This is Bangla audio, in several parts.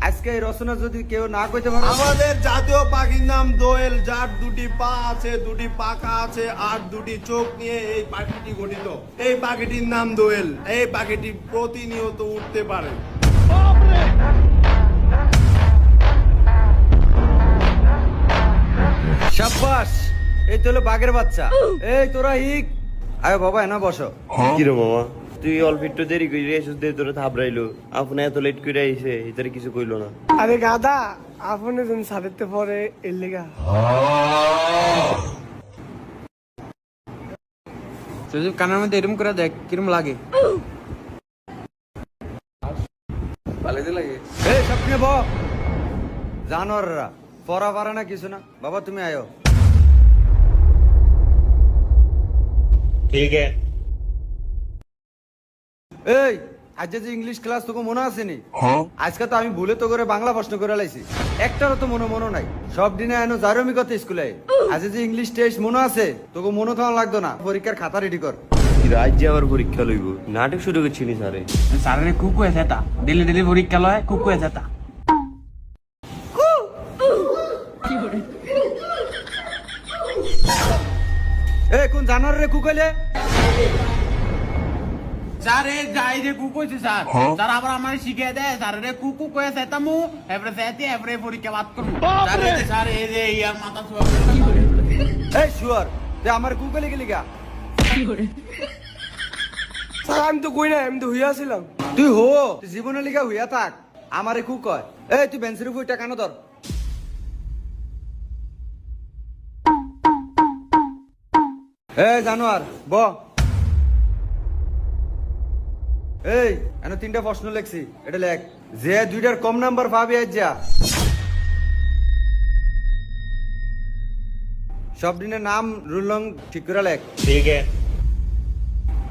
আজকে এই রচনা যদি কেউ না কইতে পারে, আমাদের জাতীয় পাখির নাম দোয়েল, যার দুটি পা আছে, দুটি পাখা আছে আর দুটি চোখ নিয়ে এই পাখিটি গঠিত। এই পাখিটির নাম দোয়েল। এই পাখিটি প্রতিনিয়ত উঠতে পারে। সাব্বাস, এই তো হলো বাঘের বাচ্চা। এই তোরা হিক আয় বাবা, এনা বসো। কিরে মামা, তুই অল্প একটু দেরি করে এসে তোরা থাবড়াইলো, আপনি এত লেট করে আইসে এটার কিছু কইলো না। আরে গাদা, আপনি তুমি সাথে পরে এর লেগা তুই কানের মধ্যে এরম করে দেখ কিরম লাগে। ভালোই লাগে। এই স্বপ্নে ব জানোয়াররা পড়া পারে না কিছু না। বাবা তুমি আয়ো। ঠিক আছে। এই আজ যে ইংলিশ ক্লাস তোকে মনে আসেনি? আজকে তো আমি ভুলে তো করে বাংলা প্রশ্ন করে লাইছি, একটারও তো মনে নাই। সব দিনে এনো জারমি কথা স্কুলে। আজ যে ইংলিশ টেস্ট মনে আছে তোকে মনে থাকা লাগতো না, পরীক্ষার খাতা রেডি কর। রাজ্যে আবার পরীক্ষা লইব, নাটক শুরু করছিনি স্যারে। সারে কুকু আছে তা ডেলি পরীক্ষা লয়, কুকু আছে তা। এই কোন জানোয়ার রে কুকইলে? স্যার এই যাই যে কুকু আছে স্যার, স্যার আবার আমার শিখিয়ে দেয় স্যার রে কুকু কয়ে সেতামু এবারে সেতে এবারে পরীক্ষা বাদ করব। স্যার এই যে ইয়ার মাথা ছুয়া। এই শুয়ার, তুই আমার কুকইলে গেলি গা? স্যার আমি তো কই না, আমি তো হইয়াছিলাম। তুই হো, তুই জীবনে লিখা হইয়া থাক, আমারে কু কয়। এই তুই বেঞ্চের উপর এটা কেন ধর? এই জানোয়ার ব। এই এনে 3টা প্রশ্ন লেখছি, এটা লেখ। যে 2টার কম নাম্বার পাবি আজ যা। সব দিনের নাম রুল রং ঠিক করে লেখ। ঠিক আছে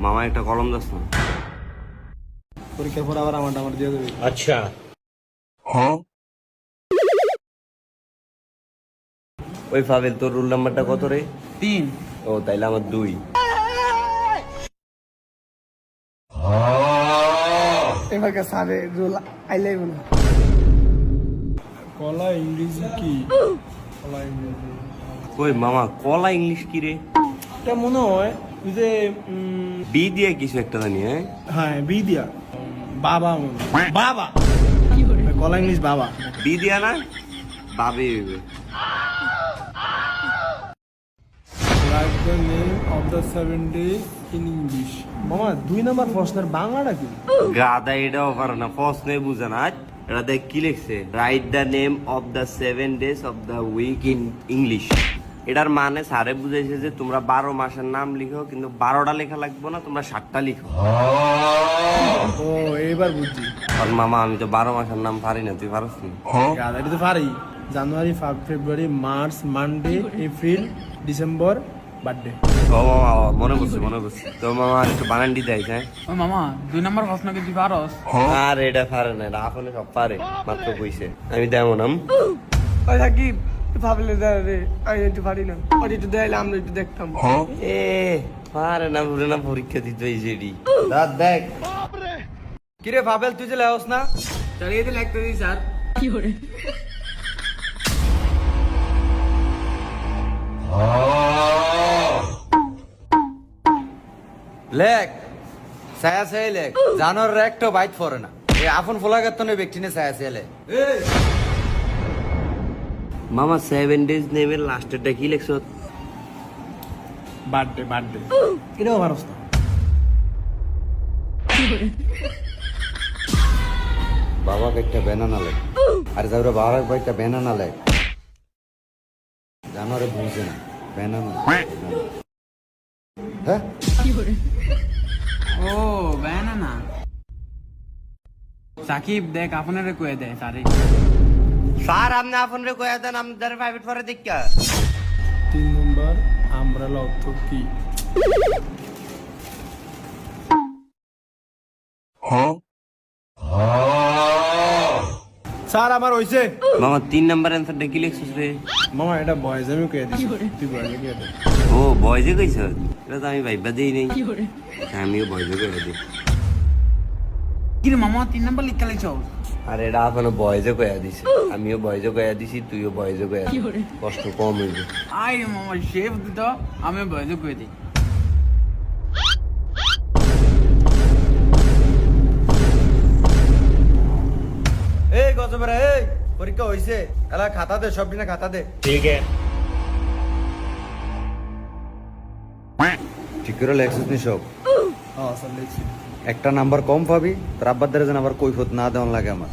মামা, একটা কলম দাস না। পরীক্ষার পর আবার আমার দিয়ে দেবে। আচ্ছা। ওই ফাবেল, তোর রুল নাম্বারটা কত রে? 3। ও তাইলে আমার 2। এবার স্যারে রোল আইলাই না। কলা ইংরেজি কি? কলা ইংরেজি ওই মামা, কলা ইংলিশ কি রে? এটা মনে হয় ওই যে বি দিয়ে কিছু একটা জানি। হ্যাঁ বি দিয়া বাবা বাবা কলা ইংলিশ বাবা। বি দিয়া না বাবে হইবে। Write the name of the 7 days in English. মামা 2 নাম্বার প্রশ্নের বাংলাটা কি? গাদা এটাও পারে না, প্রশ্নে বুঝে না। এটা দেখ কি লিখছে, write the name of the 7 days of the week in English. এটার মানে স্যারে বুঝাইছে যে তোমরা 12 মাসের নাম লিখো, কিন্তু 12টা লেখা লাগবে না, তোমরা 7টা লিখো। ও এবার বুঝছি। আর মামা আমি তো 12 মাসের নাম পারি না, তুই পারস না? গাদা এটা তো পারি। January, February, March, Monday, April, December, birthday. ও মামা মনে করছি তো মামা একটু বানান দিতে আইস। হ্যাঁ ও মামা 2 নাম্বার প্রশ্ন কি তুই পারস? আর এটা পারে না, এটা আপনি সব পারে, মাত্র কইছে। আমি দেবো নাম। ওই থাকি ভাবলে দে রে, আমি একটু পারি না। ওই একটু দেখাইলে আমরা একটু দেখতাম। এ পারে না, পুরে না, পরীক্ষা দিতে হয়েছে এটি। দাঁত দেখ। কিরে ভাবেল, তুই যে লেহস না? স্যার এই তো লিখতে দিই স্যার। লেখ ছায়া ছায়া লেখ। জানোয়ার একটা বাইট পড়ে না, এই আপন ফোলাগাত তো ব্যক্তি নে ছায়া ছায়া লেখ। মামা 7 days নেমের লাস্টেরটা কি লিখছ? বার্থডে এটাও পারস না। বাবাকে একটা ব্যানানা লেখ, আর যাওরা বাবার ভাই একটা ব্যানানা লেখ। জানোয়ারে বুঝছে না ব্যানানা। হ্যাঁ ও ব্যানানা। সাকিব দেখ আপনারে কয়ে দেয় স্যারে। স্যার আপনি আপনারে কয়ে দেন, আমাদের প্রাইভেট পরে দেখা। 3 নম্বর আমব্রেলা অর্থ কি? স্যার আমার হইছে। মামা 3 নাম্বার অ্যানসারটা কি লিখছিস রে? মামা এটা বয়েজ, আমি কয়ে দিছি। তুই বয়েজে কয়ে দে। ও বয়জে কইছ? এটা তো আমি ভাইবা দেই নাই। আমিও বয়জে কয়ে দিই। কি রে মামা 3 নাম্বার লিখতে লাইছ? আর এটা এখনো বয়েজে কয়া দিছে, আমিও বয়েজে কয়া দিছি, তুইও বয়েজে কয়া দিস, কষ্ট কম হইবে। আই মামা শেফ দিত, আমি বয়সে কয়ে দিই। এই গজবেরা, এই পরীক্ষা হইছে, এলা খাতা দে, সব দিনে খাতা দে। ঠিক করে লেখছিস নি সব? একটা নাম্বার কম পাবি, তোর আব্বার দ্বারা যেন আবার কৈফত না দেওয়ান লাগে আমার।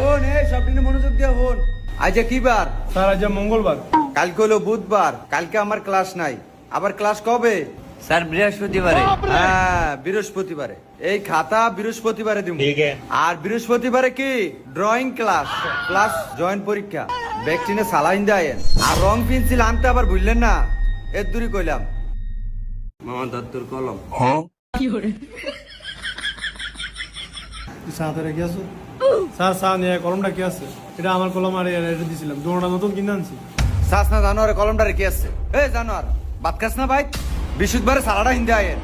হন সব দিনে মনোযোগ দিয়ে হন। আজ কি বার? স্যার আজ মঙ্গলবার। কালকে হলো বুধবার, কালকে আমার ক্লাস নাই। আবার ক্লাস কবে? স্যার বৃহস্পতিবারে। হ্যাঁ বৃহস্পতিবারে। এই খাতা বৃহস্পতিবারে দিব। আর বৃহস্পতিবারে কি ড্রয়িং ক্লাস, প্লাস জয়েন্ট পরীক্ষা। ব্যাগটিনে সালাইন দেয়। আর রং পেন্সিল আনতে আবার ভুললেন না, এর দূরই কইলাম। মামা দত্তর কলম। সাথে রেখে আসো স্যার। স্যার নিয়ে কলমটা কি আছে? এটা আমার কলম, আর এটা দিছিলাম, দুটোটা নতুন কিনে আনছি। চাস না জানোয়ার কলমটা রেখে আসছে। এই জানোয়ার ভাত খাস না ভাই? বৃহস্পতিবারে সালাডা হিন্দে আয়ের।